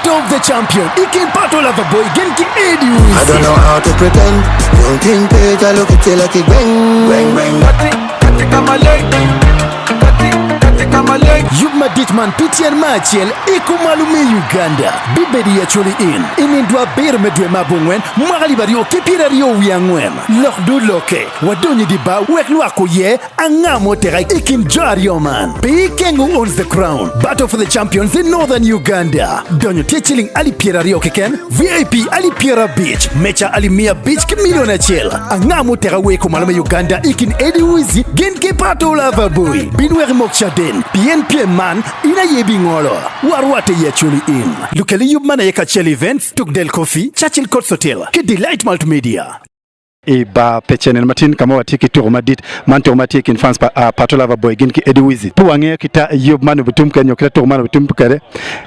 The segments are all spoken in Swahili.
Battle of the Champion. Ikin Patoloverboy genki Eddy Wizzy. I don't know how to pretend. Don't think page, I look at you like it bang, bang, bang. Kati kama leg. Yubma Ditman Pitian Machiel Ikumalume Uganda Bibedi Acholi Inindwa bir medwe mabungwen Magali bario kepirario wiangwen Lokdu loke Wadonyi diba weklwako ye Angamo terai ikin jario man Pei Kengu owns the crown. Battle for the champions in northern Uganda. Donyo techiling ali pirario keken VIP ali pira beach Mecha ali mia beach kimiliona chel Angamo terai kumalume Uganda ikin Eddy Wizzy Genke Patoloverboy Binweri Mokshaden PNP man ina yebi ngolo warwate ya Acholi Lukeli Yubman yeka Chel Events Tukdel Coffee Churchill Court Hotel ke Delight Multimedia ba pechenen matin kama watiki turumadit mante umatiki in France Patoloverboy ginki Eddy Wizzy puwange kita Yubman butum kenyo kita turumano butum kare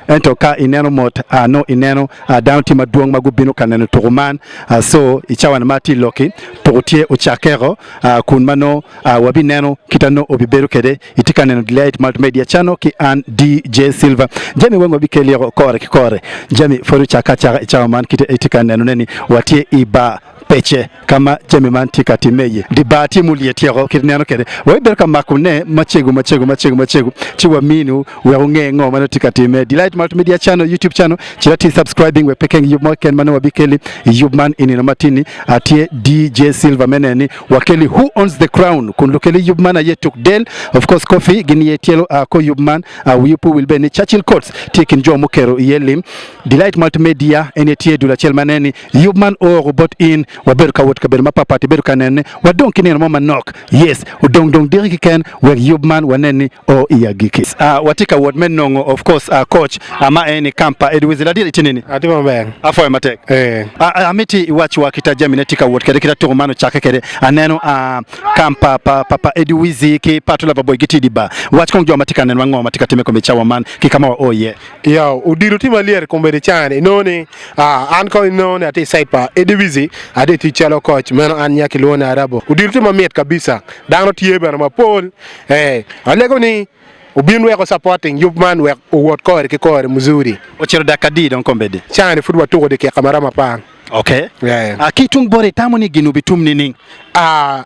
ento ka ineno mot no ineno downti maduong magubino kaneno turuman so ichawan mati loki potie uchakero kunmano wabineno kitano obiberu kede itikaneno Delight Multimedia channel ki an DJ Silver jami wengo bikeliro kore jami foru chaka ichawan kita itikaneno neni watie iba peche kama jemi mantika timeye dibati mulietiero kirneno kede weberka makune machegu chiwa minu weunge ngoma notika time Delight Multimedia channel YouTube channel chirati subscribing we pekeng Yubman mano wabikeli Yubman inino matini atie DJ Silver meneni wakeli who owns the crown kunlukeli Yubman yetuk del of course coffee gini yetielo ko Yubman wipu will be ni Churchill Courts taking jo mukero yelim Delight Multimedia enetie dula chel maneni Yubman o robot in waberuka wotka beru mapapati beruka nene wadonki nene mama knock yes udong diriki ken we Yubman waneni o iyagiki watika word menongo of course coach ama eni kampa Eddy Wizzy ladiri tinini atima bang afo matek amiti iwachi wakita jami netika word kede kita turumano chake kede aneno kampa papa Eddy Wizzy ki Patoloverboy gitidiba watch kongjo matika nene wango matika time kombe chawa man ki kama wa ye yo udiru tima lier kombe de chane noni anko noni ati site pa Eddy Wizzy ade tichalo coach meno anya kilona arabo udiru tima miet kabisa dano tiebe na mapol alego ni ubinwe ko supporting Yubman we word kore ki kore mzuri ochero dakadi don kombede chane futwa tuko de ke kamera mapang okay yeah kitung bore tamoni ginu bitum nini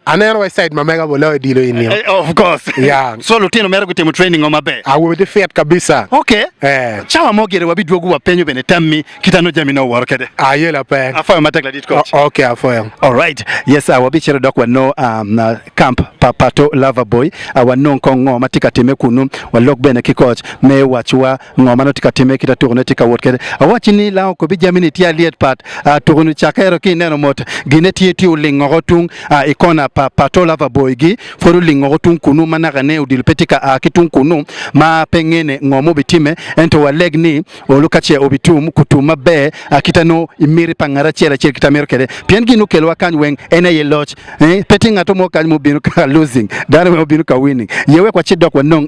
anero website mamega bolo dilo ini of course yeah so lutino mero gutemu training on mabe we de fiat kabisa okay chawa mogere wabidwogu wapenyo bene tammi kitano jamino workede yela pe afa matakla dit coach okay afa all right yes wabichero dok wano camp Patoloverboy wano kongo matika time kunu walok bene ki coach me wachwa ngoma no tika time kita turno tika workede awachini lao ko bijamini tia liet pat turno chakero ki neno mot gineti ti ulingotung ikona Patoloverboy gi foru lingotung kunu managane udilpetika kitung kunu ma pengene ngomo bitime ento walegni olukache obitum kutuma be kitano imiri pangara chela kitamero kede piengi no kelwa kanwen ene loch petinga to mo kan mo binu ka losing dare mo binu ka winning yewe kwa chidok wanong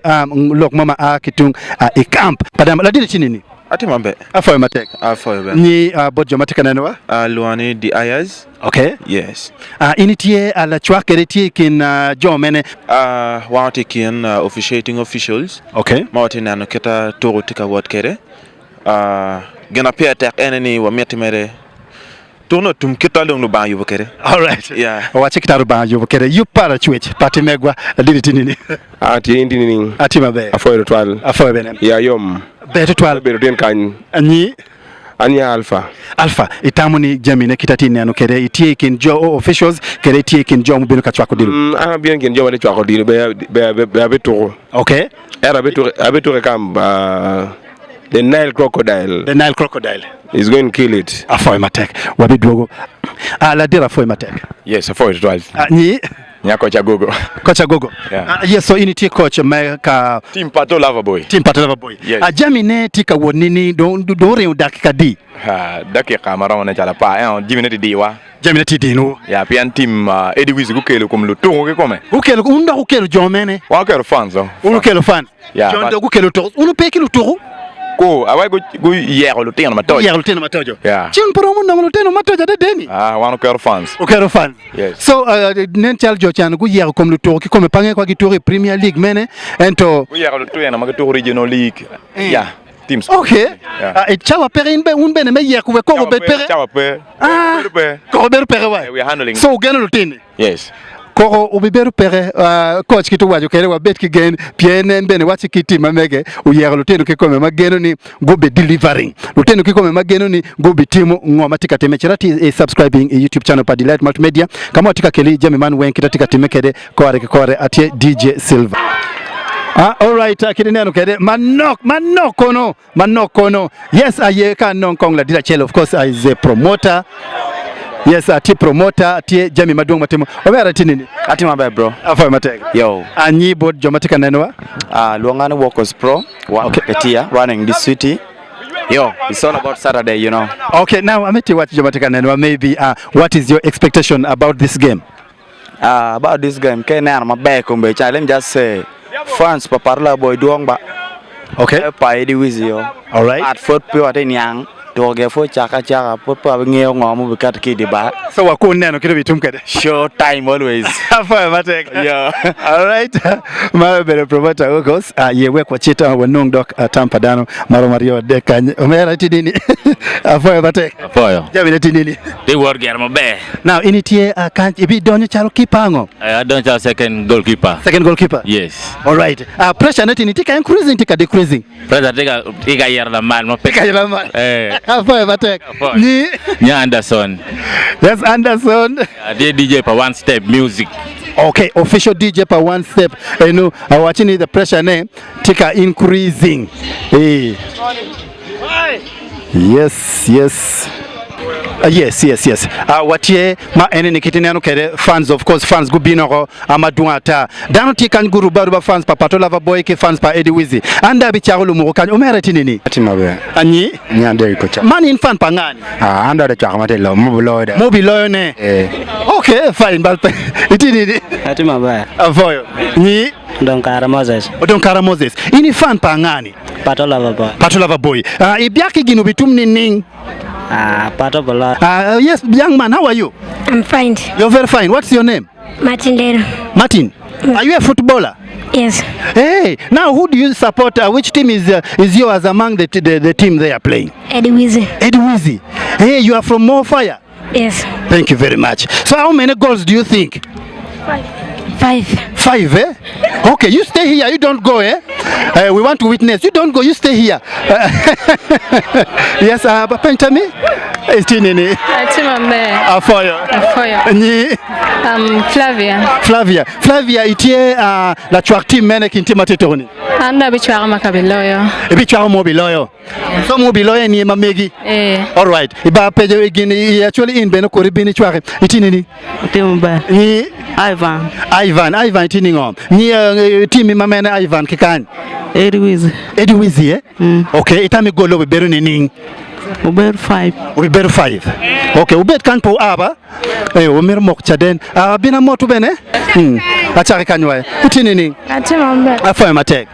lok mama kitung ikamp padam ladini chinini ati mambe afoy matek afoy ni bodjo matika nanwa luani di ayas okay yes initie ala chwakere tie kin jomene wati kin officiating officials okay mawti nano keta toro tika wot kere gena pietek eneni wa metimere tourno tum kitalo no ba yubo kere all right yeah wache kitaru ba yubo kere you para chwech patimegwa didi nini ati indini ati mabe afoy toile afoy benen ya yom beto toile beto den kan ani anya alpha itamuni jamine kitati neno kere itie kin jo officials kere itie kin jo mubino kachwako dilu bien kin jo wale chwako dilu be beto okay era beto kam the Nile crocodile is going to kill it afoy matek wabidwogo la dira afoy matek yes afoy toile ni nyako cha gogo yeah. Yes so ini tie coach ka team Patoloverboy yes. Jamine tika wonini do re dakika di dakika marona chala pa 10 minutes diwa jamine ti dinu ya pian team Eddy Wizzy kukelo kum lu tungo ke kome ukelo unda ukelo jomene wa kero fans ukelo fan jondo ukelo to unu peki lu to ko awai go yero lu teno matojo yeah chin promo na lu teno matojo de deni wano kero fans ukelo fan yes so nental jo chan go yero kom lu to ki comme pange kwa ki to Premier League mene ento go yero lu to na ma to regional league yeah teams. Okay. Chawa pere inbe unbe ne me ye ko ko be pere. Chawa pere. Ko be pere wa. We are handling. So geno lutini. Yes. Ko ubiberu pere coach kitu wajo kere wa bet ki gen piene mbene wachi kiti mamege uyero lutino kikome mageno ni gobe delivering lutino kikome mageno ni gobe timu ngoma tika temechirati subscribing YouTube channel pa Delight Multimedia kama watika keli jami man wen kita temekede kore atie DJ Silver. All right, kidineno kede manokono. Yes, aye kan non kong la dira chelo. Of course, is a promoter. Yes, ati promoter, ati Jami Madung Matimo. Obera tinini? Ati mabe bro. Afa mateg. Yo. Anyi board jomatika nenwa? Luangani Workers Pro. Okay. Ketia, running this city. Yo, it's all about Saturday, you know. Okay, now ameti what jomatika nenwa. Maybe what is your expectation about this game? About this game, Kenya my back kumbe. Let me just say, fans Patoloverboy doang ba. Okay. Pa Eddy Wizzy yo. All right. At foot pure ati nyang. Doge fo chaka papa ngeo ngomu bikat kidi ba. So wako neno kido bitumkede. Show time always. Afa mateg. Yeah. All right. Ma bere promoter ogos yewe kwa chita wenong dok Tampa dano maro Mario de kan. Omera tinini. Afa mateg. Afa. Jami tinini. They work get my bad. Now initie kan ibi donyo chalo kipango. I don't have second goalkeeper. Second goalkeeper. Yes. All right. Pressure net initika increasing tika decreasing. Pressure tika yer la man mo peka yer la man. Afa matek. Ni Anderson. That's Anderson. They DJ for one step music. Okay, official DJ per one step. You know, watching the pressure name tika increasing. Hey. Yes. Yes. Watie ma ene nikitine kere fans, of course fans gubino amaduata dano tikan guru baruba fans pa Patoloverboy ke fans pa Eddy Wizzy anda bi chagulu mu kan umere tinini atimabe anyi nyande ko cha man in fan pa ngani anda de chagmate lo mobiloyo ne okay fine balpe itinini Atimabe avoyo ni Donkara Moses ini fan pa ngani Patoloverboy ibiaki ginu bitum ning Patolover. Yes, young man, how are you? I'm fine. You're very fine. What's your name? Martin. Are you a footballer? Yes. Hey, now who do you support? Which team is yours among the team they are playing? Eddy Wizzy. Eddy Wizzy. Hey, you are from More Fire? Yes. Thank you very much. So how many goals do you think? 5. 5, eh? Okay, you stay here. You don't go, eh? We want to witness. You don't go. You stay here. Yes, Papa, me. Estinini. Flavia itie la chwakti mene kintima tetoni. Anda bichwara makabiloyo. Bichwara mobiloyo. So mobiloyo ni mamegi. All right. Iba peje igini actually in beno koribini chware. Itinini. Timba. Ni Ivan tiningom. Ni timi mamene Ivan kikani. Eddy Wizzy, eh? Okay, itami golo we beru ning. Uber 5. Okay, ubet kan po aba. Umer mok chaden. Bina motu bene? Achari kanwa. Itinini. Atimambe. Afa matek.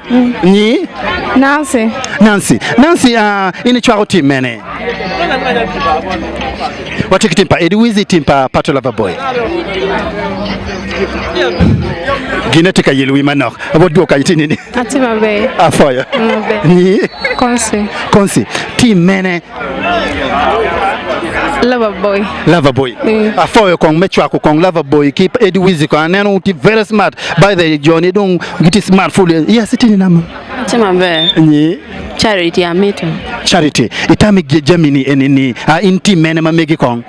Ni Nancy, ini chwaro team mene. Watiki team pa Eddy Wizzy, team pa Patoloverboy. Genetika yelwi manok. Abodu ka itinini. Atimambe. Afoya. Ni Konsi. Team mene. Loverboy. Afoya kong mechwa ko kong Loverboy keep Eddy Wizzy ko aneno uti very smart by the journey don't get smart full. Yes itini nama. Atimambe. Ni Charity amito. Charity. Itami Gemini enini in team mene mamegi kong.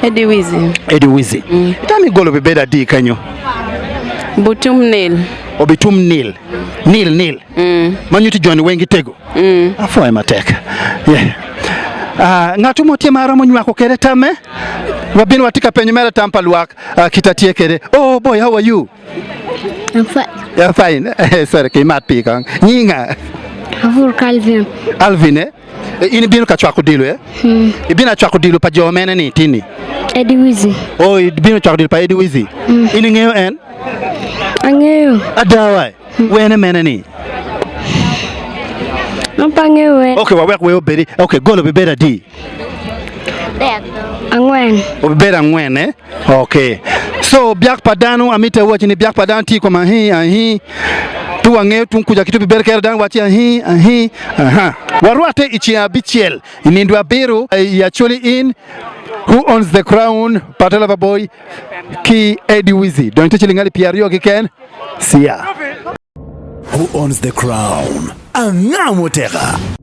Eddy Wizzy. Itami golo be better di kanyo. Butum nil. Nil. Manyuti John wengi tego. Afoya mateka. Yeah. Ngatu motie mara monywa ko kere tame. Wabin watika penyu mera Tampa luak kitatie kere. Oh boy, how are you? I'm fine. You're fine. Sorry, kimat pi kang. Nyinga. Avur Alvin, eh? Ini bino ka chwako dilo, eh? Ibina chwako dilo pa jo mene ni tini. Eddy Wizzy. Oh, ibina chwako dilo pa Eddy Wizzy. Ini ngeo en? Angeo. Adawai. Wene mene ni. Ngeo. Okay, wawek we obedi. Okay, golo be better di. Angwen. Obeda ngwen, eh? Okay. So biak padano amite watch ni biak padan ti ko mahi tu wang'eyo tung kuja kitu biber kere dan wachi ahi aha warwate ichi abichiel inindu abiro ya Acholi in who owns the crown Patoloverboy ki Eddy Wizzy don tichilingali piario giken sia Who owns the crown? Angamotega.